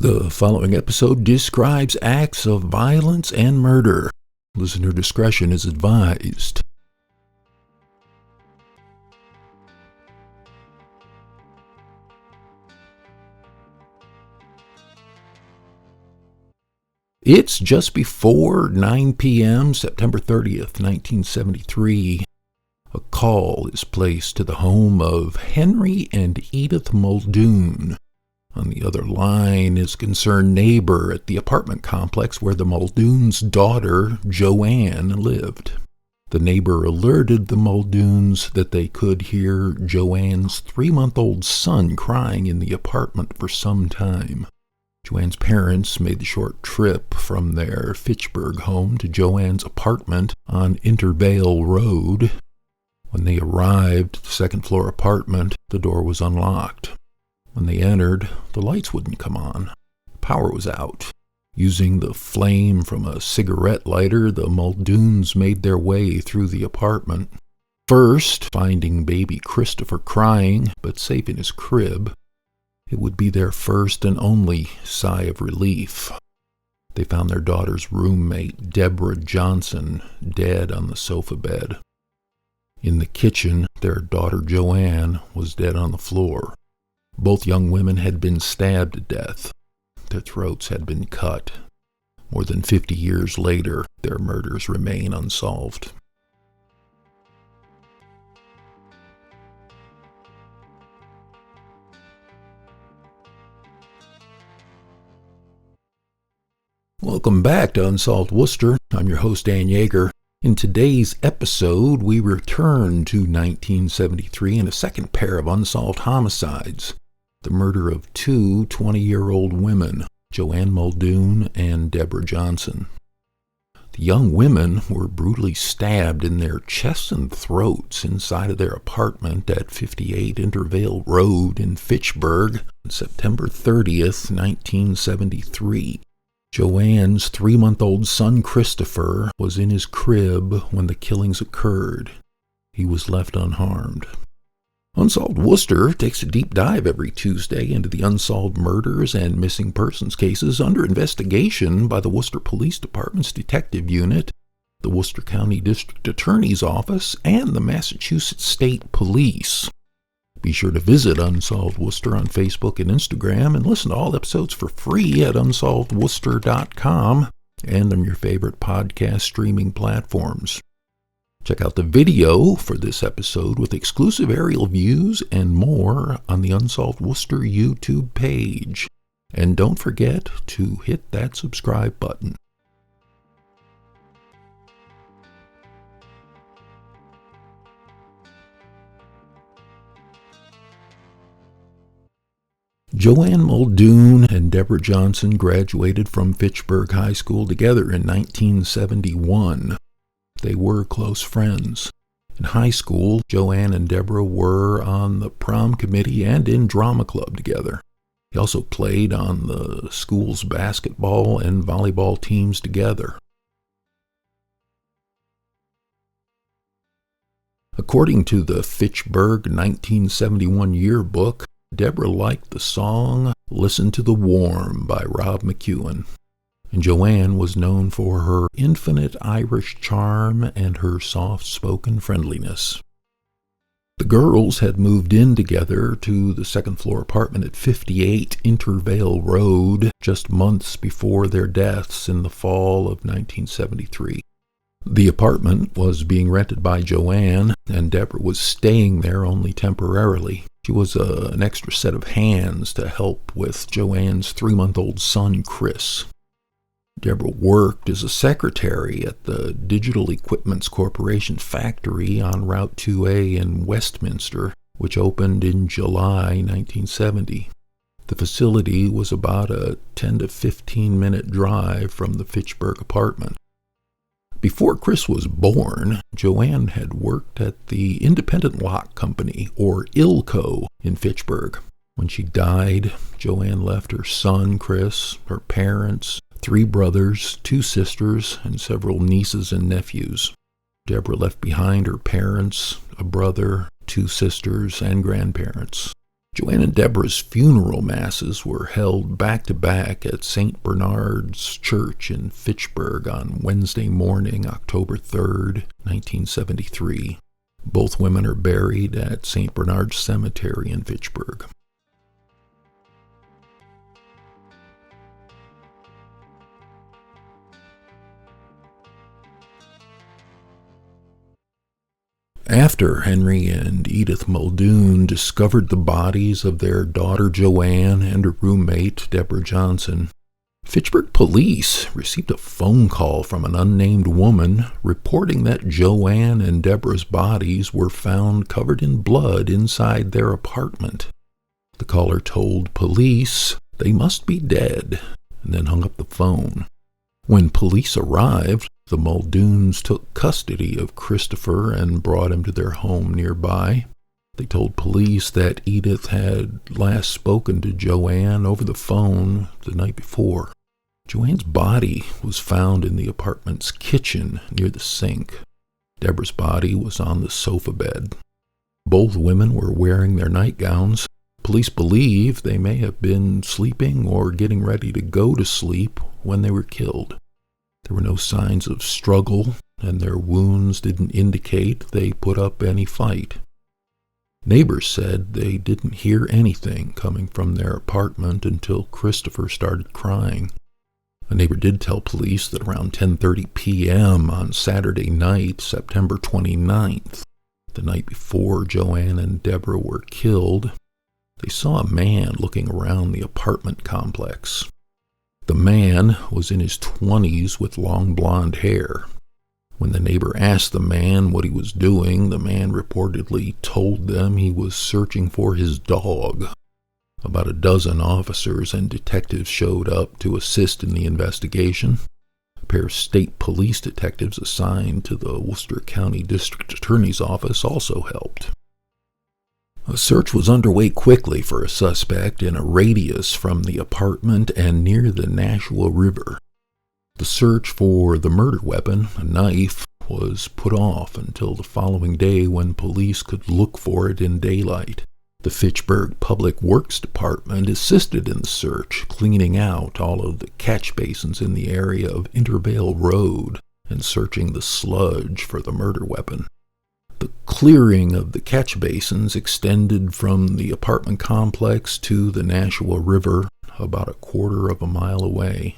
The following episode describes acts of violence and murder. Listener discretion is advised. It's just before 9 p.m., September 30th, 1973. A call is placed to the home of Henry and Edith Muldoon. On the other line is a concerned neighbor at the apartment complex where the Muldoons' daughter, Joanne, lived. The neighbor alerted the Muldoons that they could hear Joanne's 3-month-old son crying in the apartment for some time. Joanne's parents made the short trip from their Fitchburg home to Joanne's apartment on Intervale Road. When they arrived at the second-floor apartment, the door was unlocked. When they entered, the lights wouldn't come on. Power was out. Using the flame from a cigarette lighter, the Muldoons made their way through the apartment. First, finding baby Christopher crying, but safe in his crib. It would be their first and only sigh of relief. They found their daughter's roommate, Deborah Johnson, dead on the sofa bed. In the kitchen, their daughter Joanne was dead on the floor. Both young women had been stabbed to death. Their throats had been cut. More than 50 years later, their murders remain unsolved. Welcome back to Unsolved Worcester. I'm your host, Dan Yeager. In today's episode, we return to 1973 and a second pair of unsolved homicides. The murder of two 20-year-old women, Joanne Muldoon and Deborah Johnson. The young women were brutally stabbed in their chests and throats inside of their apartment at 58 Intervale Road in Fitchburg on September 30th, 1973. Joanne's 3-month-old son Christopher was in his crib when the killings occurred. He was left unharmed. Unsolved Worcester takes a deep dive every Tuesday into the unsolved murders and missing persons cases under investigation by the Worcester Police Department's Detective Unit, the Worcester County District Attorney's Office, and the Massachusetts State Police. Be sure to visit Unsolved Worcester on Facebook and Instagram and listen to all episodes for free at unsolvedworcester.com and on your favorite podcast streaming platforms. Check out the video for this episode with exclusive aerial views and more on the Unsolved Worcester YouTube page. And don't forget to hit that subscribe button. Joanne Muldoon and Deborah Johnson graduated from Fitchburg High School together in 1971. They were close friends. In high school, Joanne and Deborah were on the prom committee and in drama club together. They also played on the school's basketball and volleyball teams together. According to the Fitchburg 1971 yearbook, Deborah liked the song "Listen to the Warm" by Rob McEwen. And Joanne was known for her infinite Irish charm and her soft-spoken friendliness. The girls had moved in together to the second-floor apartment at 58 Intervale Road just months before their deaths in the fall of 1973. The apartment was being rented by Joanne, and Deborah was staying there only temporarily. She was an extra set of hands to help with Joanne's 3-month-old son, Chris. Deborah worked as a secretary at the Digital Equipments Corporation factory on Route 2A in Westminster, which opened in July 1970. The facility was about a 10 to 15-minute drive from the Fitchburg apartment. Before Chris was born, Joanne had worked at the Independent Lock Company, or ILCO, in Fitchburg. When she died, Joanne left her son, Chris, her parents, 3 brothers, 2 sisters, and several nieces and nephews. Deborah left behind her parents, a brother, 2 sisters, and grandparents. Joanne and Deborah's funeral masses were held back-to-back at St. Bernard's Church in Fitchburg on Wednesday morning, October 3rd, 1973. Both women are buried at St. Bernard's Cemetery in Fitchburg. After Henry and Edith Muldoon discovered the bodies of their daughter Joanne and her roommate Deborah Johnson, Fitchburg police received a phone call from an unnamed woman reporting that Joanne and Deborah's bodies were found covered in blood inside their apartment. The caller told police they must be dead and then hung up the phone. When police arrived, the Muldoons took custody of Christopher and brought him to their home nearby. They told police that Edith had last spoken to Joanne over the phone the night before. Joanne's body was found in the apartment's kitchen near the sink. Deborah's body was on the sofa bed. Both women were wearing their nightgowns. Police believe they may have been sleeping or getting ready to go to sleep when they were killed. There were no signs of struggle, and their wounds didn't indicate they put up any fight. Neighbors said they didn't hear anything coming from their apartment until Christopher started crying. A neighbor did tell police that around 10:30 p.m. on Saturday night, September 29th, the night before Joanne and Deborah were killed, they saw a man looking around the apartment complex. The man was in his 20s with long blonde hair. When the neighbor asked the man what he was doing, the man reportedly told them he was searching for his dog. About a dozen officers and detectives showed up to assist in the investigation. A pair of state police detectives assigned to the Worcester County District Attorney's Office also helped. A search was underway quickly for a suspect in a radius from the apartment and near the Nashua River. The search for the murder weapon, a knife, was put off until the following day when police could look for it in daylight. The Fitchburg Public Works Department assisted in the search, cleaning out all of the catch basins in the area of Intervale Road and searching the sludge for the murder weapon. The clearing of the catch basins extended from the apartment complex to the Nashua River, about a quarter of a mile away.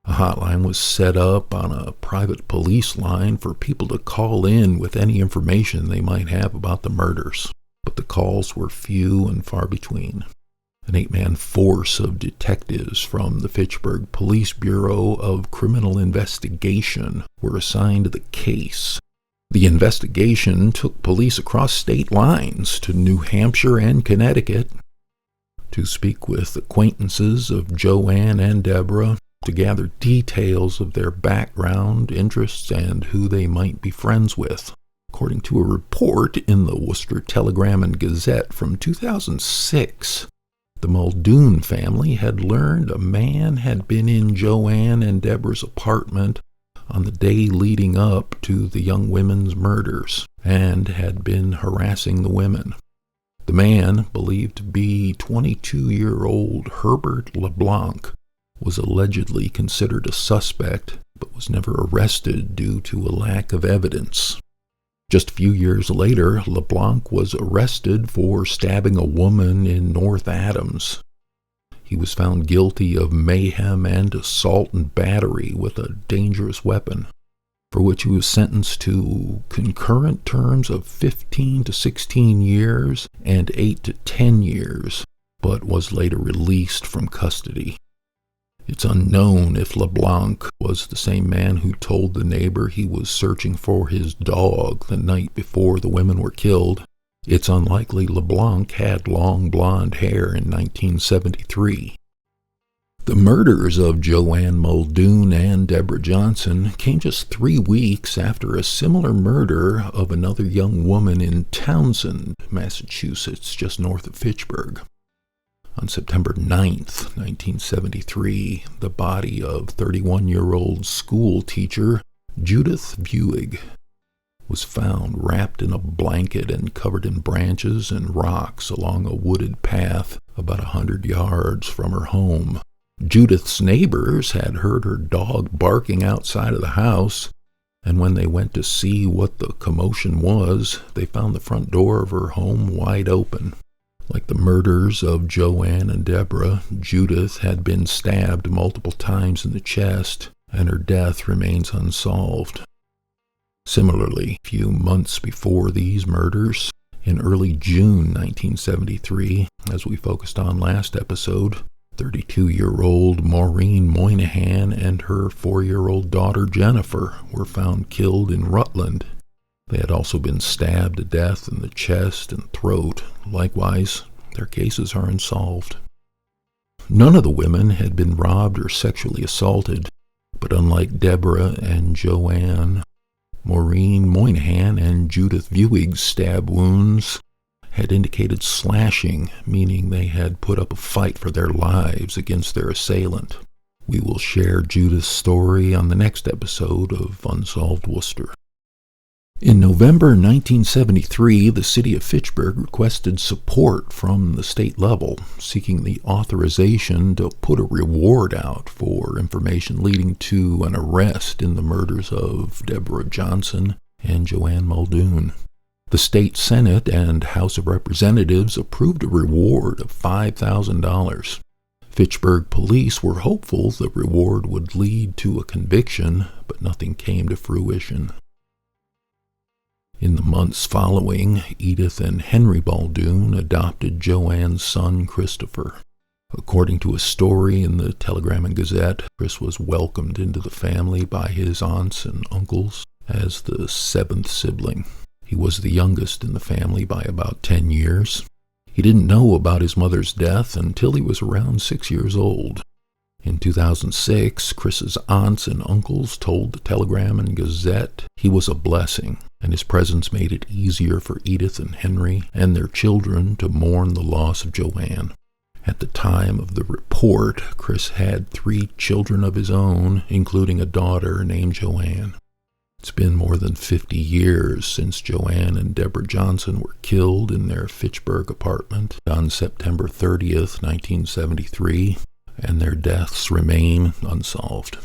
A hotline was set up on a private police line for people to call in with any information they might have about the murders, but the calls were few and far between. An 8-man force of detectives from the Fitchburg Police Bureau of Criminal Investigation were assigned to the case. The investigation took police across state lines to New Hampshire and Connecticut to speak with acquaintances of Joanne and Deborah, to gather details of their background, interests, and who they might be friends with. According to a report in the Worcester Telegram and Gazette from 2006, the Muldoon family had learned a man had been in Joanne and Deborah's apartment on the day leading up to the young women's murders and had been harassing the women. The man, believed to be 22-year-old Herbert LeBlanc, was allegedly considered a suspect but was never arrested due to a lack of evidence. Just a few years later, LeBlanc was arrested for stabbing a woman in North Adams. He was found guilty of mayhem and assault and battery with a dangerous weapon, for which he was sentenced to concurrent terms of 15 to 16 years and 8 to 10 years, but was later released from custody. It's unknown if LeBlanc was the same man who told the neighbor he was searching for his dog the night before the women were killed. It's unlikely LeBlanc had long blonde hair in 1973. The murders of Joanne Muldoon and Deborah Johnson came just 3 weeks after a similar murder of another young woman in Townsend, Massachusetts, just north of Fitchburg. On September 9th, 1973, the body of 31-year-old school teacher Judith Buig was found wrapped in a blanket and covered in branches and rocks along a wooded path about 100 yards from her home. Judith's neighbors had heard her dog barking outside of the house, and when they went to see what the commotion was, they found the front door of her home wide open. Like the murders of Joanne and Deborah, Judith had been stabbed multiple times in the chest, and her death remains unsolved. Similarly, a few months before these murders, in early June 1973, as we focused on last episode, 32-year-old Maureen Moynihan and her 4-year-old daughter Jennifer were found killed in Rutland. They had also been stabbed to death in the chest and throat. Likewise, their cases are unsolved. None of the women had been robbed or sexually assaulted, but unlike Deborah and Joanne, Maureen Moynihan and Judith Viewig's stab wounds had indicated slashing, meaning they had put up a fight for their lives against their assailant. We will share Judith's story on the next episode of Unsolved Worcester. In November 1973, the city of Fitchburg requested support from the state level, seeking the authorization to put a reward out for information leading to an arrest in the murders of Deborah Johnson and Joanne Muldoon. The state Senate and House of Representatives approved a reward of $5,000. Fitchburg police were hopeful the reward would lead to a conviction, but nothing came to fruition. In the months following, Edith and Henry Muldoon adopted Joanne's son, Christopher. According to a story in the Telegram and Gazette, Chris was welcomed into the family by his aunts and uncles as the seventh sibling. He was the youngest in the family by about 10 years. He didn't know about his mother's death until he was around 6 years old. In 2006, Chris's aunts and uncles told the Telegram and Gazette he was a blessing, and his presence made it easier for Edith and Henry and their children to mourn the loss of Joanne. At the time of the report, Chris had 3 children of his own, including a daughter named Joanne. It's been more than 50 years since Joanne and Deborah Johnson were killed in their Fitchburg apartment on September 30th, 1973, and their deaths remain unsolved.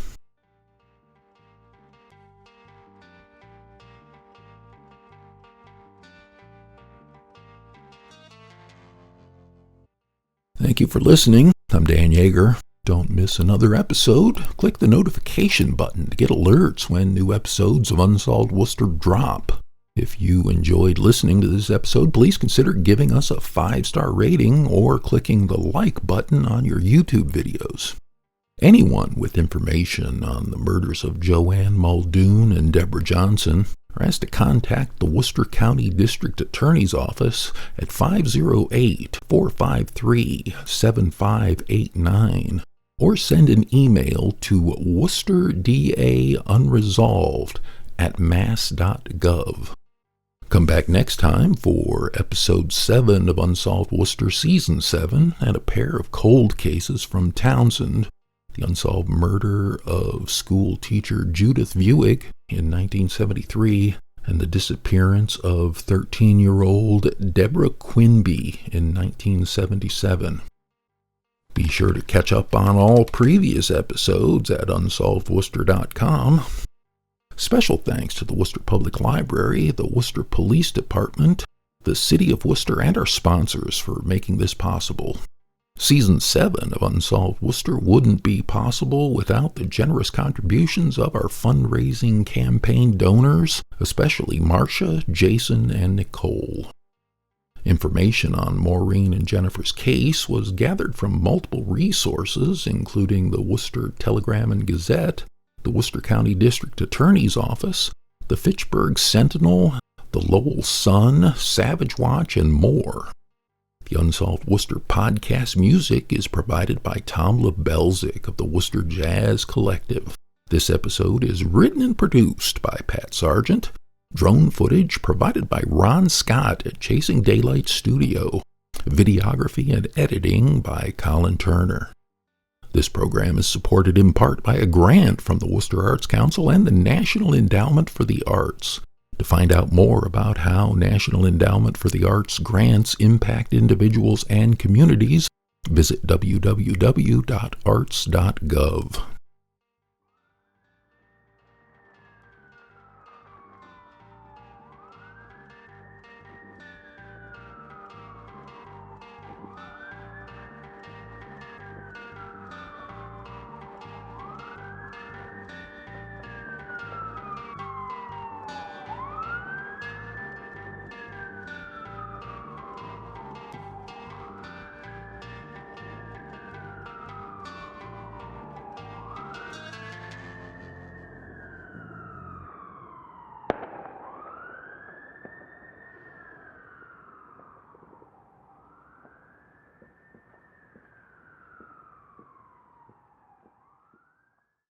Thank you for listening. I'm Dan Yeager. Don't miss another episode. Click the notification button to get alerts when new episodes of Unsolved Worcester drop. If you enjoyed listening to this episode, please consider giving us a 5-star rating or clicking the like button on your YouTube videos. Anyone with information on the murders of Joanne Muldoon and Deborah Johnson are asked to contact the Worcester County District Attorney's Office at 508-453-7589 or send an email to worcesterdaunresolved@mass.gov. Come back next time for Episode 7 of Unsolved Worcester Season 7 and a pair of cold cases from Townsend: the unsolved murder of school teacher Judith Viewig in 1973 and the disappearance of 13-year-old Deborah Quinby in 1977. Be sure to catch up on all previous episodes at unsolvedworcester.com. Special thanks to the Worcester Public Library, the Worcester Police Department, the City of Worcester, and our sponsors for making this possible. Season 7 of Unsolved Worcester wouldn't be possible without the generous contributions of our fundraising campaign donors, especially Marcia, Jason, and Nicole. Information on Maureen and Jennifer's case was gathered from multiple resources, including the Worcester Telegram and Gazette, the Worcester County District Attorney's Office, the Fitchburg Sentinel, the Lowell Sun, Savage Watch, and more. The Unsolved Worcester podcast music is provided by Tom LeBelzik of the Worcester Jazz Collective. This episode is written and produced by Pat Sargent. Drone footage provided by Ron Scott at Chasing Daylight Studio. Videography and editing by Colin Turner. This program is supported in part by a grant from the Worcester Arts Council and the National Endowment for the Arts. To find out more about how National Endowment for the Arts grants impact individuals and communities, visit www.arts.gov.